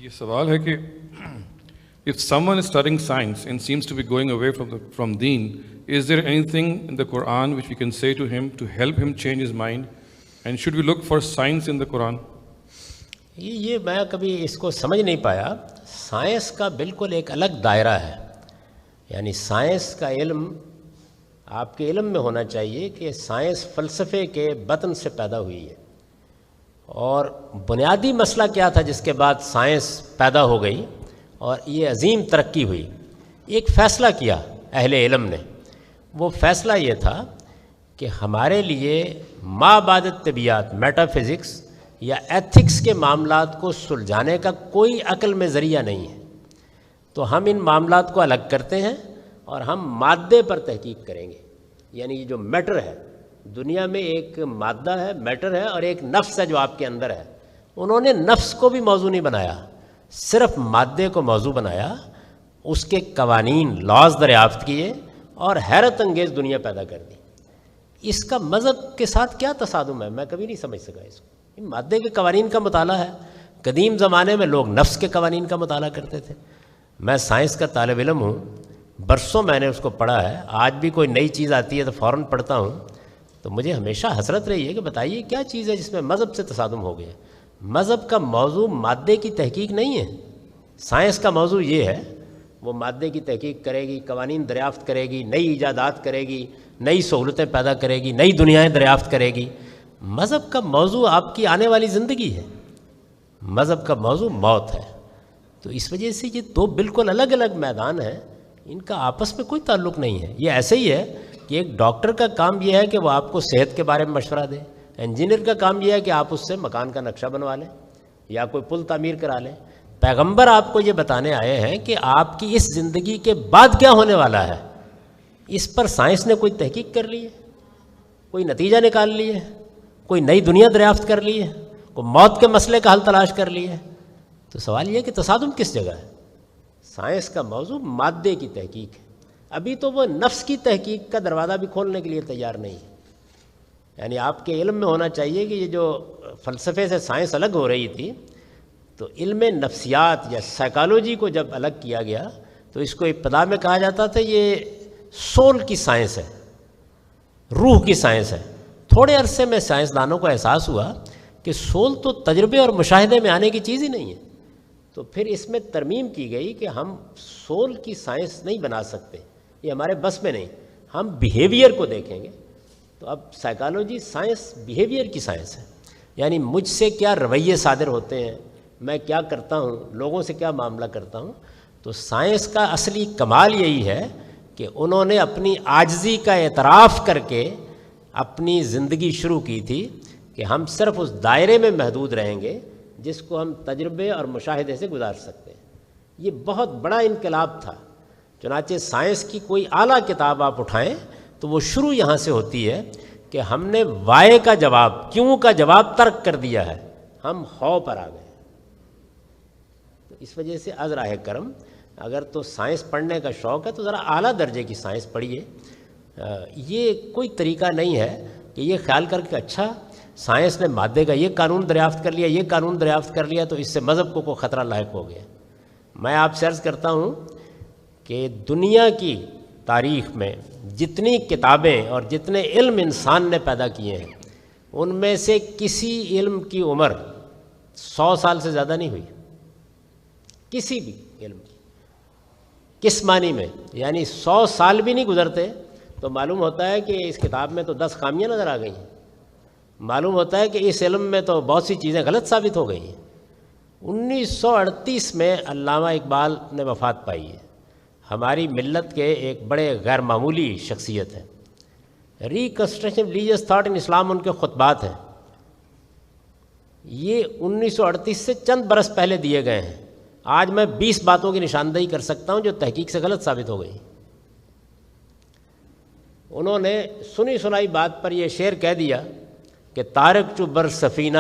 یہ سوال ہے کہ if someone is studying science and seems to be going away from deen, is there anything in the Quran which we can say to him to help him change his mind? And should we look for science in the Quran? یہ میں کبھی اس کو سمجھ نہیں پایا. Science کا بالکل ایک الگ دائرہ ہے. یعنی سائنس کا علم آپ کے علم میں ہونا چاہیے کہ سائنس فلسفے کے بطن سے پیدا ہوئی ہے. اور بنیادی مسئلہ کیا تھا جس کے بعد سائنس پیدا ہو گئی اور یہ عظیم ترقی ہوئی؟ ایک فیصلہ کیا اہل علم نے. وہ فیصلہ یہ تھا کہ ہمارے لیے ما بعد الطبیعیات، میٹا فزکس یا ایتھکس کے معاملات کو سلجھانے کا کوئی عقل میں ذریعہ نہیں ہے. تو ہم ان معاملات کو الگ کرتے ہیں اور ہم مادے پر تحقیق کریں گے. یعنی یہ جو میٹر ہے، دنیا میں ایک مادہ ہے، میٹر ہے، اور ایک نفس ہے جو آپ کے اندر ہے. انہوں نے نفس کو بھی موضوع نہیں بنایا، صرف مادے کو موضوع بنایا، اس کے قوانین لاز دریافت کیے اور حیرت انگیز دنیا پیدا کر دی. اس کا مذہب کے ساتھ کیا تصادم ہے؟ میں کبھی نہیں سمجھ سکا اس کو. مادے کے قوانین کا مطالعہ ہے. قدیم زمانے میں لوگ نفس کے قوانین کا مطالعہ کرتے تھے. میں سائنس کا طالب علم ہوں، برسوں میں نے اس کو پڑھا ہے. آج بھی کوئی نئی چیز آتی ہے تو فوراً پڑھتا ہوں. تو مجھے ہمیشہ حسرت رہی ہے کہ بتائیے کیا چیز ہے جس میں مذہب سے تصادم ہو گیا. مذہب کا موضوع مادے کی تحقیق نہیں ہے. سائنس کا موضوع یہ ہے، وہ مادے کی تحقیق کرے گی، قوانین دریافت کرے گی، نئی ایجادات کرے گی، نئی سہولتیں پیدا کرے گی، نئی دنیایں دریافت کرے گی. مذہب کا موضوع آپ کی آنے والی زندگی ہے. مذہب کا موضوع موت ہے. تو اس وجہ سے یہ دو بالکل الگ الگ میدان ہیں، ان کا آپس میں کوئی تعلق نہیں ہے. یہ ایسے ہی ہے کہ ایک ڈاکٹر کا کام یہ ہے کہ وہ آپ کو صحت کے بارے میں مشورہ دے. انجینئر کا کام یہ ہے کہ آپ اس سے مکان کا نقشہ بنوا لیں یا کوئی پل تعمیر کرا لیں. پیغمبر آپ کو یہ بتانے آئے ہیں کہ آپ کی اس زندگی کے بعد کیا ہونے والا ہے. اس پر سائنس نے کوئی تحقیق کر لی ہے، کوئی نتیجہ نکال لی ہے، کوئی نئی دنیا دریافت کر لی ہے، کوئی موت کے مسئلے کا حل تلاش کر لی ہے. تو سوال یہ ہے کہ تصادم کس جگہ ہے؟ سائنس کا موضوع مادے کی تحقیق ہے. ابھی تو وہ نفس کی تحقیق کا دروازہ بھی کھولنے کے لیے تیار نہیں ہے. یعنی آپ کے علم میں ہونا چاہیے کہ یہ جو فلسفے سے سائنس الگ ہو رہی تھی، تو علم نفسیات یا سائیکالوجی کو جب الگ کیا گیا تو اس کو ابتدا میں کہا جاتا تھا یہ سول کی سائنس ہے، روح کی سائنس ہے. تھوڑے عرصے میں سائنسدانوں کو احساس ہوا کہ سول تو تجربے اور مشاہدے میں آنے کی چیز ہی نہیں ہے. تو پھر اس میں ترمیم کی گئی کہ ہم سول کی سائنس نہیں بنا سکتے، یہ ہمارے بس میں نہیں، ہم بیہیویئر کو دیکھیں گے. تو اب سائیکالوجی سائنس بیہیویئر کی سائنس ہے. یعنی مجھ سے کیا رویے صادر ہوتے ہیں، میں کیا کرتا ہوں، لوگوں سے کیا معاملہ کرتا ہوں. تو سائنس کا اصلی کمال یہی ہے کہ انہوں نے اپنی عاجزی کا اعتراف کر کے اپنی زندگی شروع کی تھی کہ ہم صرف اس دائرے میں محدود رہیں گے جس کو ہم تجربے اور مشاہدے سے گزار سکتے ہیں. یہ بہت بڑا انقلاب تھا. چنانچہ سائنس کی کوئی اعلیٰ کتاب آپ اٹھائیں تو وہ شروع یہاں سے ہوتی ہے کہ ہم نے وائے کا جواب، کیوں کا جواب ترک کر دیا ہے، ہم ہو پر آ گئے. تو اس وجہ سے از راہ کرم اگر تو سائنس پڑھنے کا شوق ہے تو ذرا اعلیٰ درجے کی سائنس پڑھیے. یہ کوئی طریقہ نہیں ہے کہ یہ خیال کر کے اچھا سائنس نے مادے کا یہ قانون دریافت کر لیا، یہ قانون دریافت کر لیا تو اس سے مذہب کو کوئی خطرہ لاحق ہو گیا. میں آپ سے عرض کرتا ہوں کہ دنیا کی تاریخ میں جتنی کتابیں اور جتنے علم انسان نے پیدا کیے ہیں ان میں سے کسی علم کی عمر 100 سال سے زیادہ نہیں ہوئی. کسی بھی علم کی. کس معنی میں؟ یعنی 100 سال بھی نہیں گزرتے تو معلوم ہوتا ہے کہ اس کتاب میں تو 10 خامیاں نظر آ گئی ہیں. معلوم ہوتا ہے کہ اس علم میں تو بہت سی چیزیں غلط ثابت ہو گئی ہیں. 1938 میں علامہ اقبال نے وفات پائی ہے. ہماری ملت کے ایک بڑے غیر معمولی شخصیت ہیں. ریکنسٹرکشن ریلیجیس تھاٹ ان اسلام ان کے خطبات ہیں. یہ 1938 سے چند برس پہلے دیے گئے ہیں. آج میں 20 باتوں کی نشاندہی کر سکتا ہوں جو تحقیق سے غلط ثابت ہو گئی. انہوں نے سنی سنائی بات پر یہ شعر کہہ دیا کہ تارک جو بر سفینہ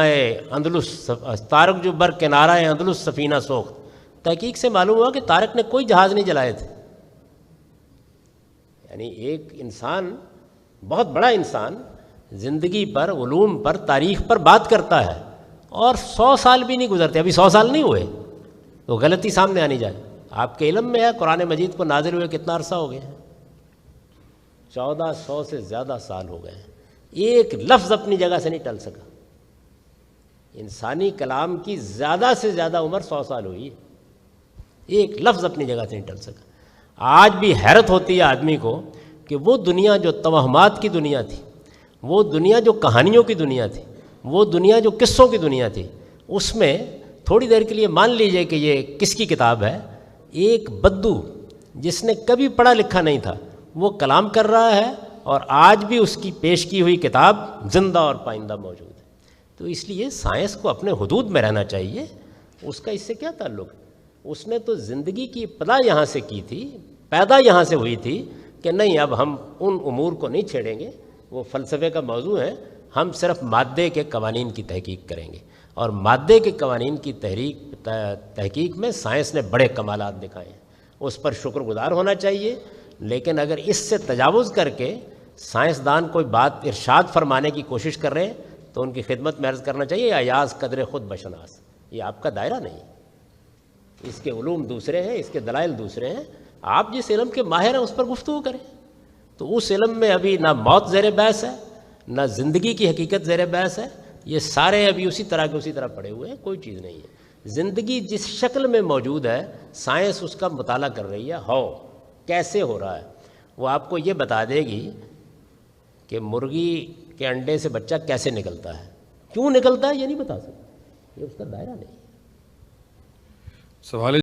اندلس، تارک جو بر کنارہ اندلس سفینہ سوخت. تحقیق سے معلوم ہوا کہ تارک نے کوئی جہاز نہیں جلائے تھے. یعنی ایک انسان، بہت بڑا انسان، زندگی پر، علوم پر، تاریخ پر بات کرتا ہے اور 100 سال بھی نہیں گزرتے. ابھی 100 سال نہیں ہوئے. تو غلطی سامنے آنی جائے. آپ کے علم میں ہے قرآن مجید کو نازل ہوئے کتنا عرصہ ہو گیا ہے؟ 1400 سے زیادہ سال ہو گئے ہیں. ایک لفظ اپنی جگہ سے نہیں ٹل سکا. انسانی کلام کی زیادہ سے زیادہ عمر 100 سال ہوئی ہے. ایک لفظ اپنی جگہ سے نہیں ٹل سکا. آج بھی حیرت ہوتی ہے آدمی کو کہ وہ دنیا جو توہمات کی دنیا تھی، وہ دنیا جو کہانیوں کی دنیا تھی، وہ دنیا جو قصوں کی دنیا تھی، اس میں تھوڑی دیر کے لیے مان لیجئے کہ یہ کس کی کتاب ہے. ایک بدو جس نے کبھی پڑھا لکھا نہیں تھا وہ کلام کر رہا ہے، اور آج بھی اس کی پیش کی ہوئی کتاب زندہ اور پائندہ موجود ہے. تو اس لیے سائنس کو اپنے حدود میں رہنا چاہیے. اس کا اس سے کیا تعلق ہے؟ اس نے تو زندگی کی ابتدا یہاں سے کی تھی، پیدا یہاں سے ہوئی تھی کہ نہیں اب ہم ان امور کو نہیں چھیڑیں گے، وہ فلسفے کا موضوع ہے، ہم صرف مادے کے قوانین کی تحقیق کریں گے. اور مادے کے قوانین کی تحقیق میں سائنس نے بڑے کمالات دکھائے ہیں، اس پر شکر گزار ہونا چاہیے. لیکن اگر اس سے تجاوز کر کے سائنسدان کوئی بات ارشاد فرمانے کی کوشش کر رہے ہیں تو ان کی خدمت میں عرض کرنا چاہیے ایاز قدر خود بشناس، یہ آپ کا دائرہ نہیں. اس کے علوم دوسرے ہیں، اس کے دلائل دوسرے ہیں. آپ جس علم کے ماہر ہیں اس پر گفتگو کریں. تو اس علم میں ابھی نہ موت زیر بحث ہے، نہ زندگی کی حقیقت زیر بحث ہے. یہ سارے ابھی اسی طرح پڑے ہوئے ہیں، کوئی چیز نہیں ہے. زندگی جس شکل میں موجود ہے سائنس اس کا مطالعہ کر رہی ہے. کیسے ہو رہا ہے وہ آپ کو یہ بتا دے گی کہ مرغی کے انڈے سے بچہ کیسے نکلتا ہے، کیوں نکلتا ہے یہ نہیں بتا سکتا. یہ اس کا دائرہ نہیں. سوال